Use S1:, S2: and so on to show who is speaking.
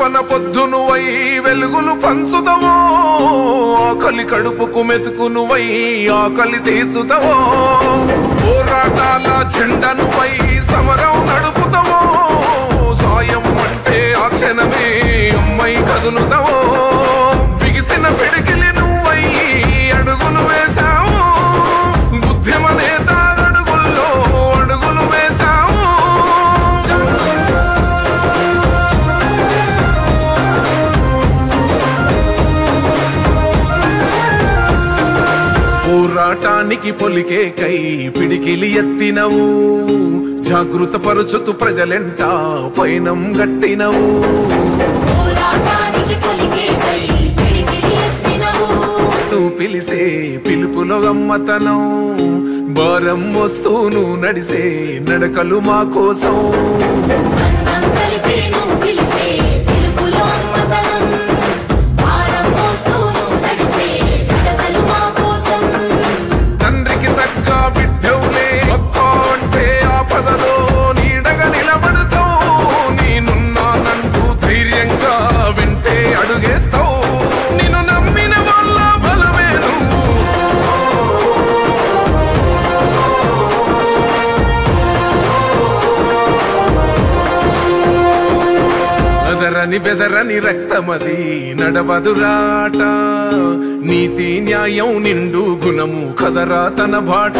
S1: పవన పొద్దు నువ్వై వెలుగులు పంచుతావో ఆకలి కడుపుకు మెతుకు నువ్వై ఆకలి తీర్చుతావో పోరాటాల జెండ నువ్వై సమరం నడుపుతావో సాయం అంటే ఆ క్షణమే అమ్మై కదులుతావో బిగిసిన పిడికిలి నువ్వై అడుగులు వేశావు బుద్ధిమ నేత అడుగుల్లో అడుగులు వేశావు పోరాటానికి పొలికే కై పిడికిలి ఎత్తినవు జాగృత పరుచుతూ ప్రజలెంట పైనం గట్టినవు నువ్వు పిలిసే పిలుపులో గమ్మతనం భారం వస్తూను నడిసే నడకలు మా కోసం తండ్రికి తగ్గ బిడ్డవులే ఒక్క అంటే ఆపదలో నీడగా నిలబడతావు నేనున్నానంటూ ధైర్యంగా వింటే అడుగేస్తావు నిన్ను నమ్మిన వాళ్ళ బలమే నువ్వు అదరని బెదరని రక్తమది నడవదురాట నీతి న్యాయం నిండు గుణము కదరా తన బాట